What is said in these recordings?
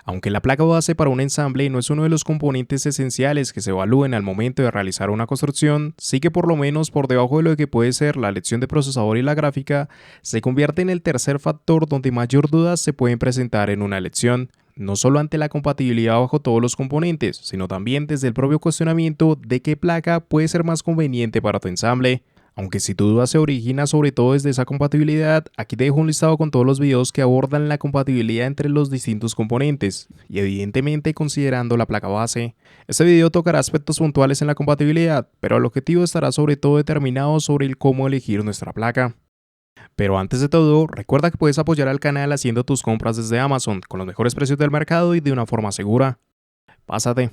Aunque la placa base para un ensamble no es uno de los componentes esenciales que se evalúen al momento de realizar una construcción, sí que por lo menos por debajo de lo que puede ser la elección de procesador y la gráfica, se convierte en el tercer factor donde mayor dudas se pueden presentar en una elección, no solo ante la compatibilidad bajo todos los componentes, sino también desde el propio cuestionamiento de qué placa puede ser más conveniente para tu ensamble. Aunque si tu duda se origina sobre todo desde esa compatibilidad, aquí te dejo un listado con todos los videos que abordan la compatibilidad entre los distintos componentes, y evidentemente considerando la placa base. Este video tocará aspectos puntuales en la compatibilidad, pero el objetivo estará sobre todo determinado sobre el cómo elegir nuestra placa. Pero antes de todo, recuerda que puedes apoyar al canal haciendo tus compras desde Amazon, con los mejores precios del mercado y de una forma segura. Pásate.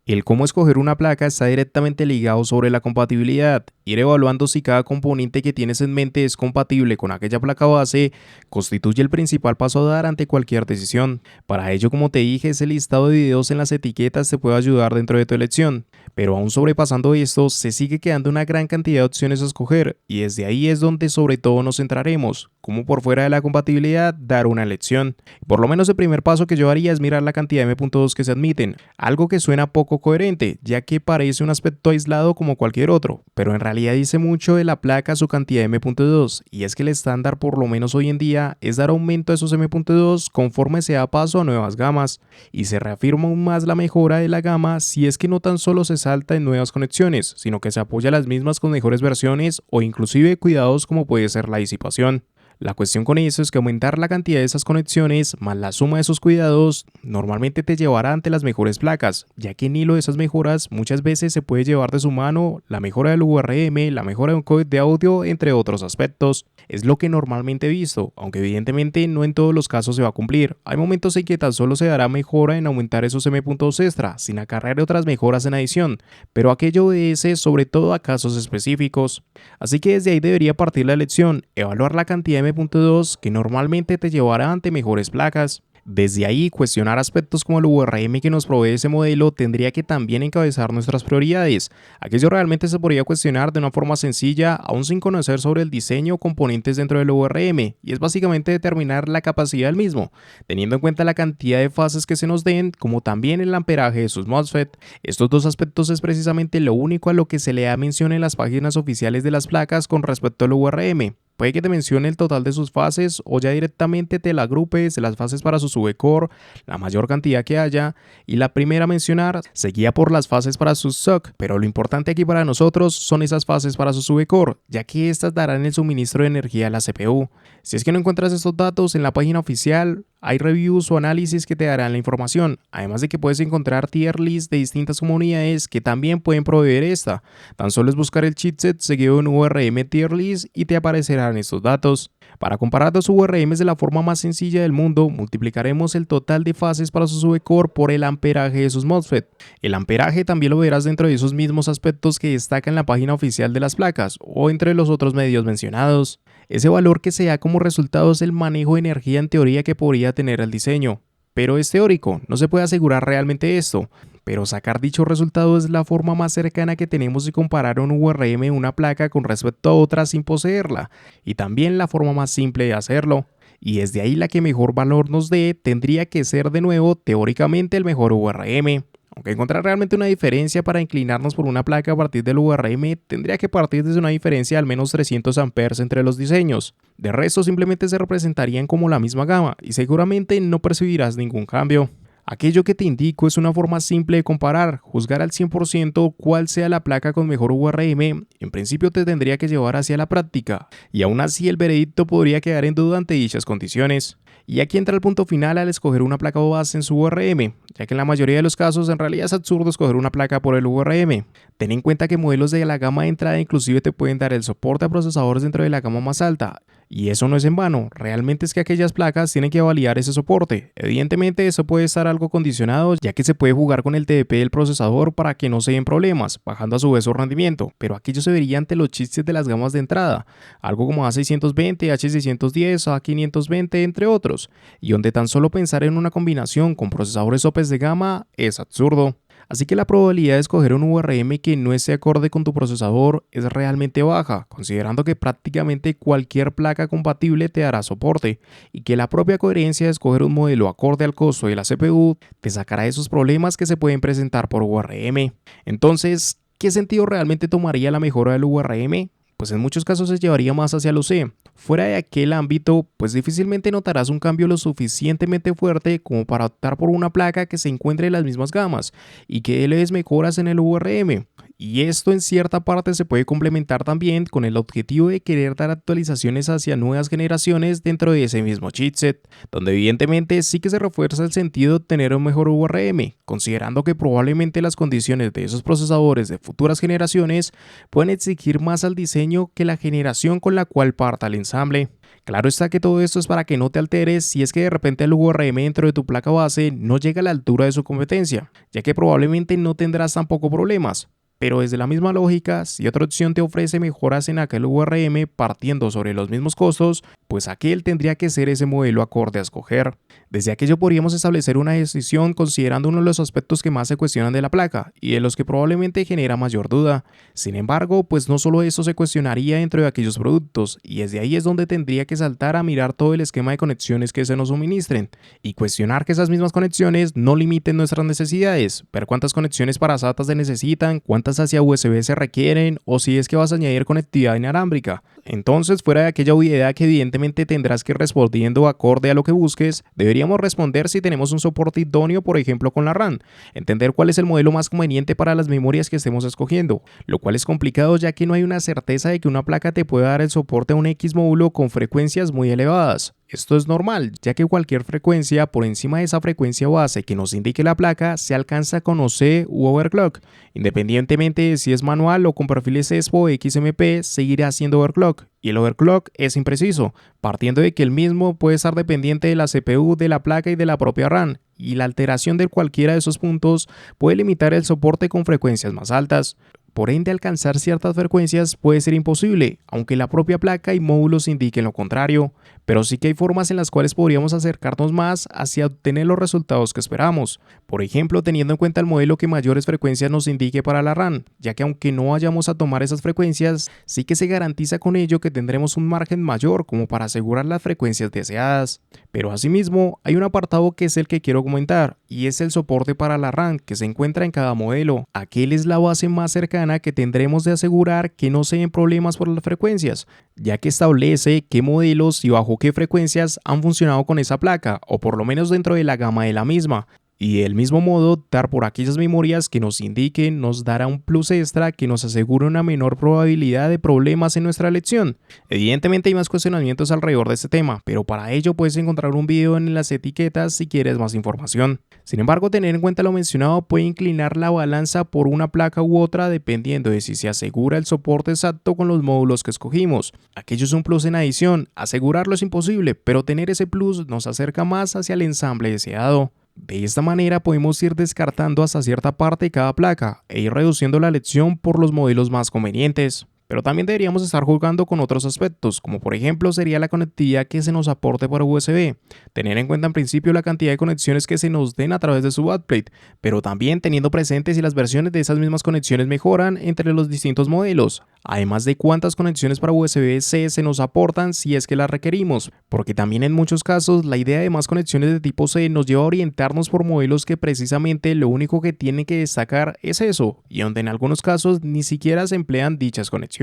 El cómo escoger una placa está directamente ligado sobre la compatibilidad. Ir evaluando si cada componente que tienes en mente es compatible con aquella placa base constituye el principal paso a dar ante cualquier decisión. Para ello, como te dije, ese listado de videos en las etiquetas te puede ayudar dentro de tu elección. Pero aún sobrepasando esto, se sigue quedando una gran cantidad de opciones a escoger, y desde ahí es donde sobre todo nos centraremos, como por fuera de la compatibilidad dar una elección. Por lo menos el primer paso que yo haría es mirar la cantidad de M.2 que se admiten, algo que suena poco coherente, ya que parece un aspecto aislado como cualquier otro, pero en realidad dice mucho de la placa su cantidad de M.2, y es que el estándar por lo menos hoy en día es dar aumento a esos M.2 conforme se da paso a nuevas gamas, y se reafirma aún más la mejora de la gama si es que no tan solo se salta en nuevas conexiones, sino que se apoya a las mismas con mejores versiones o inclusive cuidados como puede ser la disipación. La cuestión con eso es que aumentar la cantidad de esas conexiones más la suma de esos cuidados normalmente te llevará ante las mejores placas, ya que en hilo de esas mejoras muchas veces se puede llevar de su mano la mejora del URM, la mejora de un códec de audio, entre otros aspectos. Es lo que normalmente he visto, aunque evidentemente no en todos los casos se va a cumplir. Hay momentos en que tan solo se dará mejora en aumentar esos M.2 extra, sin acarrear otras mejoras en adición, pero aquello obedece sobre todo a casos específicos. Así que desde ahí debería partir la elección, evaluar la cantidad de M.2 que normalmente te llevará ante mejores placas. Desde ahí, cuestionar aspectos como el URM que nos provee ese modelo tendría que también encabezar nuestras prioridades. Aquello realmente se podría cuestionar de una forma sencilla, aún sin conocer sobre el diseño o componentes dentro del URM, y es básicamente determinar la capacidad del mismo, teniendo en cuenta la cantidad de fases que se nos den, como también el amperaje de sus MOSFET. Estos dos aspectos es precisamente lo único a lo que se le da mención en las páginas oficiales de las placas con respecto al URM. Puede que te mencione el total de sus fases o ya directamente te la agrupes de las fases para su VCore, la mayor cantidad que haya, y la primera a mencionar seguía por las fases para sus SOC, pero lo importante aquí para nosotros son esas fases para su VCore, ya que estas darán el suministro de energía a la CPU. Si es que no encuentras estos datos en la página oficial, hay reviews o análisis que te darán la información, además de que puedes encontrar tier list de distintas comunidades que también pueden proveer esta. Tan solo es buscar el chipset seguido de un URM tier list y te aparecerán estos datos. Para comparar dos URMs de la forma más sencilla del mundo, multiplicaremos el total de fases para su VCore por el amperaje de sus MOSFET. El amperaje también lo verás dentro de esos mismos aspectos que destaca en la página oficial de las placas o entre los otros medios mencionados. Ese valor que se da como resultado es el manejo de energía en teoría que podría tener el diseño. Pero es teórico, no se puede asegurar realmente esto. Pero sacar dicho resultado es la forma más cercana que tenemos de comparar un URM de una placa con respecto a otra sin poseerla. Y también la forma más simple de hacerlo. Y desde ahí la que mejor valor nos dé tendría que ser de nuevo teóricamente el mejor URM. Aunque encontrar realmente una diferencia para inclinarnos por una placa a partir del URM tendría que partir desde una diferencia de al menos 300 amperes entre los diseños. De resto simplemente se representarían como la misma gama y seguramente no percibirás ningún cambio. Aquello que te indico es una forma simple de comparar, juzgar al 100% cuál sea la placa con mejor URM, en principio te tendría que llevar hacia la práctica, y aún así el veredicto podría quedar en duda ante dichas condiciones. Y aquí entra el punto final al escoger una placa base en su URM, ya que en la mayoría de los casos en realidad es absurdo escoger una placa por el URM. Ten en cuenta que modelos de la gama de entrada inclusive te pueden dar el soporte a procesadores dentro de la gama más alta, y eso no es en vano, realmente es que aquellas placas tienen que validar ese soporte. Evidentemente eso puede estar algo condicionado, ya que se puede jugar con el TDP del procesador para que no se den problemas, bajando a su vez su rendimiento, pero aquello se vería ante los chipsets de las gamas de entrada, algo como A620, H610, A520 entre otros, y donde tan solo pensar en una combinación con procesadores OPES de gama es absurdo. Así que la probabilidad de escoger un VRM que no esté acorde con tu procesador es realmente baja, considerando que prácticamente cualquier placa compatible te dará soporte y que la propia coherencia de escoger un modelo acorde al costo de la CPU te sacará esos problemas que se pueden presentar por VRM. Entonces, ¿qué sentido realmente tomaría la mejora del VRM? Pues en muchos casos se llevaría más hacia lo C. Fuera de aquel ámbito, pues difícilmente notarás un cambio lo suficientemente fuerte como para optar por una placa que se encuentre en las mismas gamas y que les mejoras en el VRM. Y esto en cierta parte se puede complementar también con el objetivo de querer dar actualizaciones hacia nuevas generaciones dentro de ese mismo chipset, donde evidentemente sí que se refuerza el sentido de obtener un mejor VRM, considerando que probablemente las condiciones de esos procesadores de futuras generaciones pueden exigir más al diseño que la generación con la cual parta el ensamble. Claro está que todo esto es para que no te alteres si es que de repente el VRM dentro de tu placa base no llega a la altura de su competencia, ya que probablemente no tendrás tampoco problemas. Pero desde la misma lógica, si otra opción te ofrece mejoras en aquel VRM partiendo sobre los mismos costos, pues aquel tendría que ser ese modelo acorde a escoger. Desde aquello podríamos establecer una decisión considerando uno de los aspectos que más se cuestionan de la placa y de los que probablemente genera mayor duda. Sin embargo, pues no solo eso se cuestionaría dentro de aquellos productos, y desde ahí es donde tendría que saltar a mirar todo el esquema de conexiones que se nos suministren y cuestionar que esas mismas conexiones no limiten nuestras necesidades, ver cuántas conexiones para SATA se necesitan, cuántas hacia USB se requieren o si es que vas a añadir conectividad inalámbrica. Entonces, fuera de aquella obviedad que evidentemente tendrás que ir respondiendo acorde a lo que busques, deberíamos responder si tenemos un soporte idóneo, por ejemplo con la RAM, entender cuál es el modelo más conveniente para las memorias que estemos escogiendo, lo cual es complicado ya que no hay una certeza de que una placa te pueda dar el soporte a un X módulo con frecuencias muy elevadas. Esto es normal, ya que cualquier frecuencia por encima de esa frecuencia base que nos indique la placa se alcanza con OC u overclock. Independientemente de si es manual o con perfiles ESPO o XMP, seguirá siendo overclock. Y el overclock es impreciso, partiendo de que el mismo puede estar dependiente de la CPU, de la placa y de la propia RAM, y la alteración de cualquiera de esos puntos puede limitar el soporte con frecuencias más altas. Por ende, alcanzar ciertas frecuencias puede ser imposible, aunque la propia placa y módulos indiquen lo contrario, pero sí que hay formas en las cuales podríamos acercarnos más hacia obtener los resultados que esperamos. Por ejemplo, teniendo en cuenta el modelo que mayores frecuencias nos indique para la RAM, ya que aunque no vayamos a tomar esas frecuencias, sí que se garantiza con ello que tendremos un margen mayor como para asegurar las frecuencias deseadas. Pero asimismo, hay un apartado que es el que quiero comentar, y es el soporte para la RAM que se encuentra en cada modelo. Aquel es la base más cercana que tendremos de asegurar que no se den problemas por las frecuencias, ya que establece qué modelos y bajo qué frecuencias han funcionado con esa placa, o por lo menos dentro de la gama de la misma. Y del mismo modo, dar por aquellas memorias que nos indiquen nos dará un plus extra que nos asegure una menor probabilidad de problemas en nuestra elección. Evidentemente hay más cuestionamientos alrededor de este tema, pero para ello puedes encontrar un video en las etiquetas si quieres más información. Sin embargo, tener en cuenta lo mencionado puede inclinar la balanza por una placa u otra dependiendo de si se asegura el soporte exacto con los módulos que escogimos. Aquello es un plus en adición, asegurarlo es imposible, pero tener ese plus nos acerca más hacia el ensamble deseado. De esta manera podemos ir descartando hasta cierta parte de cada placa e ir reduciendo la elección por los modelos más convenientes. Pero también deberíamos estar jugando con otros aspectos, como por ejemplo sería la conectividad que se nos aporte por USB, tener en cuenta en principio la cantidad de conexiones que se nos den a través de su backplate, pero también teniendo presente si las versiones de esas mismas conexiones mejoran entre los distintos modelos, además de cuántas conexiones para USB-C se nos aportan si es que las requerimos, porque también en muchos casos la idea de más conexiones de tipo C nos lleva a orientarnos por modelos que precisamente lo único que tienen que destacar es eso, y donde en algunos casos ni siquiera se emplean dichas conexiones.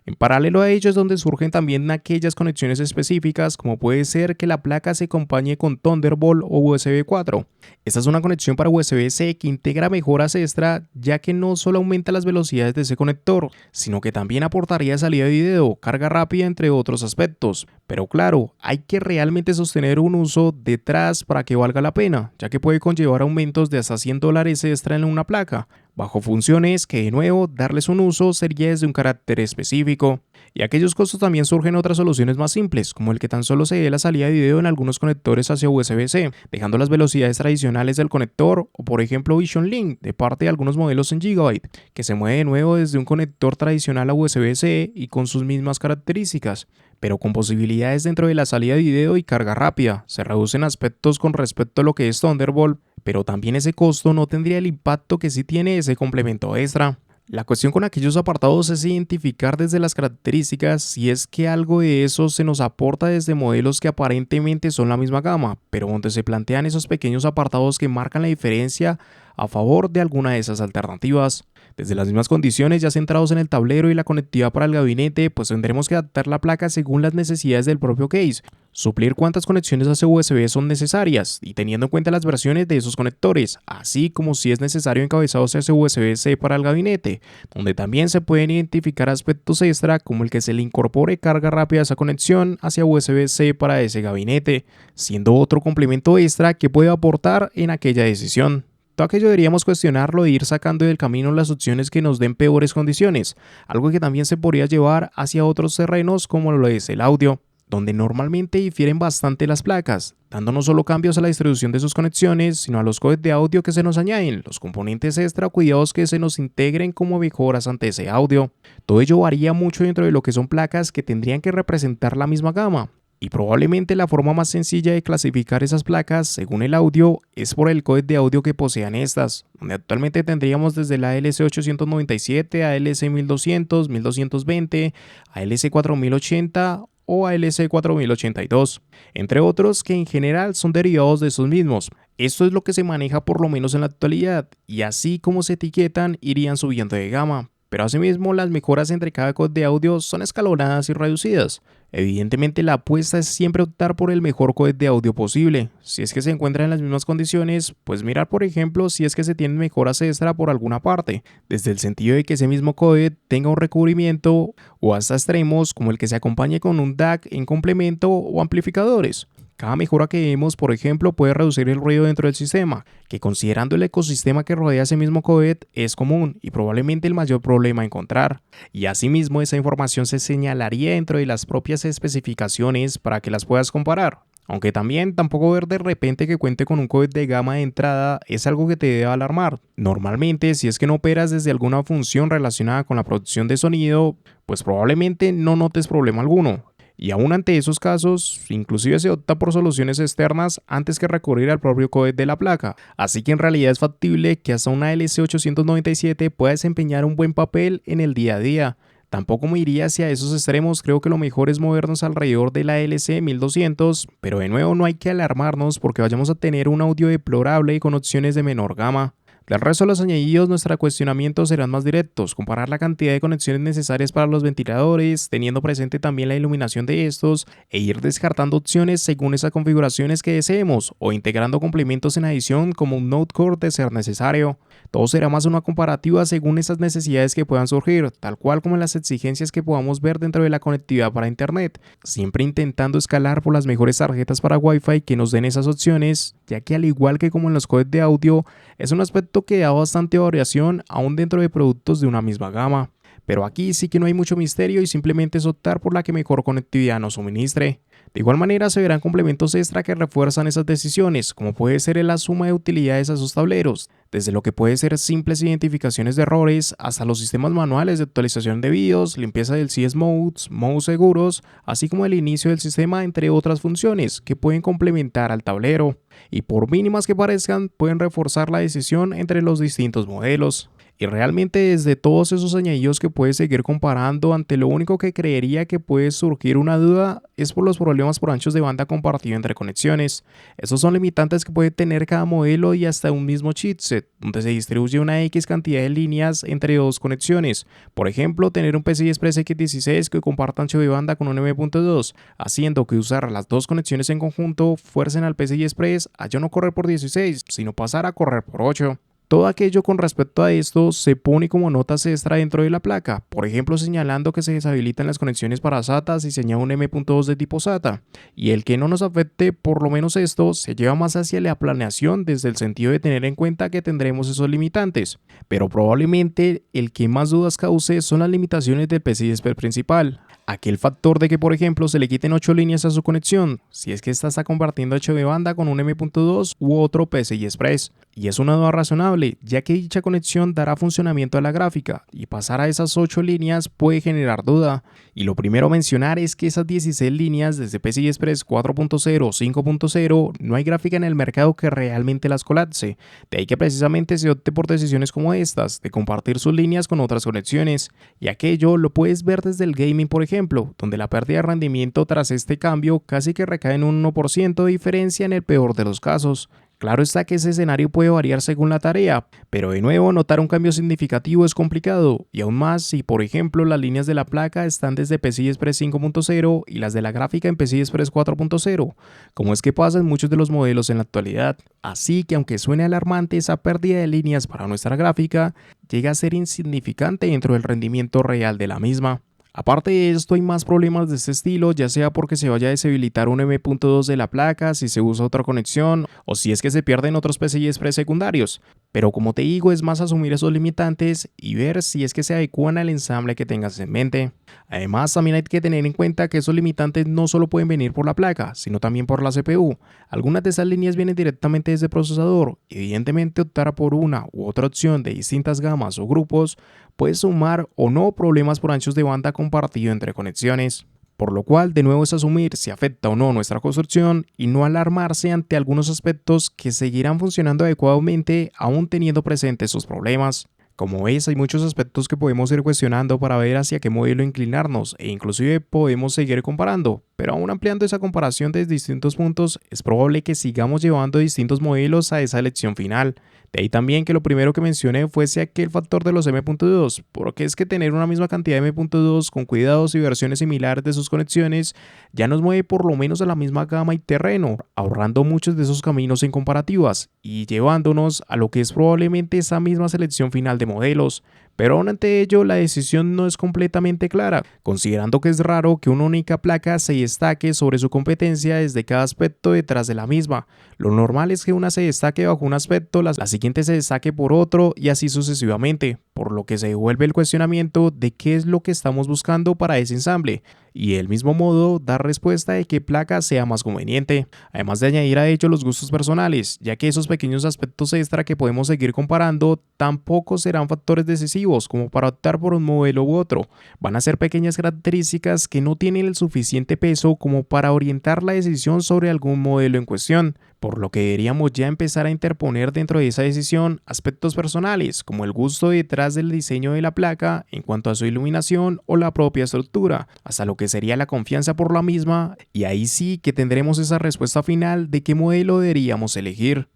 En paralelo a ello es donde surgen también aquellas conexiones específicas, como puede ser que la placa se acompañe con Thunderbolt o USB 4. Esta es una conexión para USB-C que integra mejoras extra, ya que no solo aumenta las velocidades de ese conector, sino que también aportaría salida de video, carga rápida, entre otros aspectos. Pero claro, hay que realmente sostener un uso detrás para que valga la pena, ya que puede conllevar aumentos de hasta $100 extra en una placa, bajo funciones que de nuevo darles un uso sería desde un carácter específico. Y aquellos costos también surgen otras soluciones más simples, como el que tan solo se dé la salida de video en algunos conectores hacia USB-C, dejando las velocidades tradicionales del conector, o por ejemplo Vision Link de parte de algunos modelos en Gigabyte, que se mueve de nuevo desde un conector tradicional a USB-C y con sus mismas características, pero con posibilidades dentro de la salida de video y carga rápida. Se reducen aspectos con respecto a lo que es Thunderbolt, pero también ese costo no tendría el impacto que sí tiene ese complemento extra. La cuestión con aquellos apartados es identificar desde las características si es que algo de eso se nos aporta desde modelos que aparentemente son la misma gama, pero donde se plantean esos pequeños apartados que marcan la diferencia a favor de alguna de esas alternativas. Desde las mismas condiciones, ya centrados en el tablero y la conectividad para el gabinete, pues tendremos que adaptar la placa según las necesidades del propio case, suplir cuántas conexiones AC USB son necesarias y teniendo en cuenta las versiones de esos conectores, así como si es necesario encabezados AC USB-C para el gabinete, donde también se pueden identificar aspectos extra como el que se le incorpore carga rápida a esa conexión hacia USB-C para ese gabinete, siendo otro complemento extra que puede aportar en aquella decisión. Todo aquello deberíamos cuestionarlo e ir sacando del camino las opciones que nos den peores condiciones, algo que también se podría llevar hacia otros terrenos como lo es el audio, donde normalmente difieren bastante las placas, dando no solo cambios a la distribución de sus conexiones, sino a los codecs de audio que se nos añaden, los componentes extra o cuidados que se nos integren como mejoras ante ese audio. Todo ello varía mucho dentro de lo que son placas que tendrían que representar la misma gama. Y probablemente la forma más sencilla de clasificar esas placas según el audio es por el códec de audio que posean estas, donde actualmente tendríamos desde la ALC897 a ALC1200, 1220, ALC4080 o ALC4082, entre otros que en general son derivados de esos mismos. Esto es lo que se maneja por lo menos en la actualidad, y así como se etiquetan irían subiendo de gama. Pero asimismo las mejoras entre cada códec de audio son escalonadas y reducidas. Evidentemente la apuesta es siempre optar por el mejor códec de audio posible. Si es que se encuentra en las mismas condiciones, pues mirar por ejemplo si es que se tienen mejoras extra por alguna parte, desde el sentido de que ese mismo códec tenga un recubrimiento o hasta extremos como el que se acompañe con un DAC en complemento o amplificadores. Cada mejora que vemos, por ejemplo, puede reducir el ruido dentro del sistema, que considerando el ecosistema que rodea ese mismo codec es común y probablemente el mayor problema a encontrar. Y asimismo esa información se señalaría dentro de las propias especificaciones para que las puedas comparar. Aunque también tampoco ver de repente que cuente con un codec de gama de entrada es algo que te debe alarmar. Normalmente, si es que no operas desde alguna función relacionada con la producción de sonido, pues probablemente no notes problema alguno. Y aún ante esos casos, inclusive se opta por soluciones externas antes que recurrir al propio códec de la placa. Así que en realidad es factible que hasta una LC897 pueda desempeñar un buen papel en el día a día. Tampoco me iría hacia esos extremos, creo que lo mejor es movernos alrededor de la LC1200, pero de nuevo no hay que alarmarnos porque vayamos a tener un audio deplorable y con opciones de menor gama. Del resto de los añadidos, nuestros cuestionamientos serán más directos, comparar la cantidad de conexiones necesarias para los ventiladores, teniendo presente también la iluminación de estos, e ir descartando opciones según esas configuraciones que deseemos, o integrando complementos en adición como un Node Core de ser necesario. Todo será más una comparativa según esas necesidades que puedan surgir, tal cual como las exigencias que podamos ver dentro de la conectividad para Internet, siempre intentando escalar por las mejores tarjetas para Wi-Fi que nos den esas opciones, ya que al igual que como en los codecs de audio, es un aspecto que da bastante variación aún dentro de productos de una misma gama. Pero aquí sí que no hay mucho misterio y simplemente es optar por la que mejor conectividad nos suministre. De igual manera se verán complementos extra que refuerzan esas decisiones, como puede ser la suma de utilidades a esos tableros, desde lo que puede ser simples identificaciones de errores hasta los sistemas manuales de actualización de BIOS, limpieza del CS Modes, modos seguros, así como el inicio del sistema entre otras funciones que pueden complementar al tablero y por mínimas que parezcan pueden reforzar la decisión entre los distintos modelos. Y realmente desde todos esos añadidos que puedes seguir comparando, ante lo único que creería que puede surgir una duda es por los problemas por anchos de banda compartido entre conexiones. Esos son limitantes que puede tener cada modelo y hasta un mismo chipset, donde se distribuye una X cantidad de líneas entre dos conexiones. Por ejemplo, tener un PCI Express X16 que comparta ancho de banda con un M.2, haciendo que usar las dos conexiones en conjunto fuercen al PCI Express a ya no correr por 16, sino pasar a correr por 8. Todo aquello con respecto a esto se pone como notas extra dentro de la placa, por ejemplo señalando que se deshabilitan las conexiones para SATA si se añade un M.2 de tipo SATA, y el que no nos afecte por lo menos esto se lleva más hacia la planeación desde el sentido de tener en cuenta que tendremos esos limitantes, pero probablemente el que más dudas cause son las limitaciones del PCI Express principal. Aquel factor de que, por ejemplo, se le quiten 8 líneas a su conexión, si es que ésta está compartiendo ancho de banda con un M.2 u otro PCI Express. Y es una duda razonable, ya que dicha conexión dará funcionamiento a la gráfica, y pasar a esas 8 líneas puede generar duda. Y lo primero a mencionar es que esas 16 líneas desde PCI Express 4.0 o 5.0 no hay gráfica en el mercado que realmente las colapse, de ahí que precisamente se opte por decisiones como estas, de compartir sus líneas con otras conexiones, y aquello lo puedes ver desde el gaming por ejemplo, donde la pérdida de rendimiento tras este cambio casi que recae en un 1% de diferencia en el peor de los casos. Claro está que ese escenario puede variar según la tarea, pero de nuevo notar un cambio significativo es complicado, y aún más si por ejemplo las líneas de la placa están desde PCI Express 5.0 y las de la gráfica en PCI Express 4.0, como es que pasa en muchos de los modelos en la actualidad. Así que aunque suene alarmante, esa pérdida de líneas para nuestra gráfica llega a ser insignificante dentro del rendimiento real de la misma. Aparte de esto, hay más problemas de este estilo, ya sea porque se vaya a deshabilitar un M.2 de la placa si se usa otra conexión o si es que se pierden otros PCI Express secundarios. Pero como te digo, es más asumir esos limitantes y ver si es que se adecúan al ensamble que tengas en mente. Además, también hay que tener en cuenta que esos limitantes no solo pueden venir por la placa, sino también por la CPU. Algunas de esas líneas vienen directamente desde el procesador. Evidentemente, optar por una u otra opción de distintas gamas o grupos puede sumar o no problemas por anchos de banda compartido entre conexiones. Por lo cual, de nuevo es asumir si afecta o no nuestra construcción y no alarmarse ante algunos aspectos que seguirán funcionando adecuadamente aún teniendo presentes sus problemas. Como ves, hay muchos aspectos que podemos ir cuestionando para ver hacia qué modelo inclinarnos e inclusive podemos seguir comparando, pero aún ampliando esa comparación desde distintos puntos, es probable que sigamos llevando distintos modelos a esa elección final. De ahí también que lo primero que mencioné fuese aquel factor de los M.2, porque es que tener una misma cantidad de M.2 con cuidados y versiones similares de sus conexiones ya nos mueve por lo menos a la misma gama y terreno, ahorrando muchos de esos caminos en comparativas y llevándonos a lo que es probablemente esa misma selección final de modelos. Pero aún ante ello, la decisión no es completamente clara, considerando que es raro que una única placa se destaque sobre su competencia desde cada aspecto detrás de la misma. Lo normal es que una se destaque bajo un aspecto, la siguiente se destaque por otro y así sucesivamente, por lo que se devuelve el cuestionamiento de qué es lo que estamos buscando para ese ensamble, y del mismo modo dar respuesta de qué placa sea más conveniente, además de añadir a ello los gustos personales, ya que esos pequeños aspectos extra que podemos seguir comparando tampoco serán factores decisivos como para optar por un modelo u otro, van a ser pequeñas características que no tienen el suficiente peso como para orientar la decisión sobre algún modelo en cuestión, por lo que deberíamos ya empezar a interponer dentro de esa decisión aspectos personales como el gusto detrás del diseño de la placa en cuanto a su iluminación o la propia estructura, hasta lo que sería la confianza por la misma, y ahí sí que tendremos esa respuesta final de qué modelo deberíamos elegir.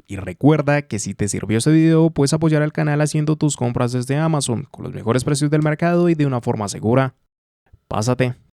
Y recuerda que si te sirvió este video puedes apoyar al canal haciendo tus compras desde Amazon con los mejores precios del mercado y de una forma segura. Pásate.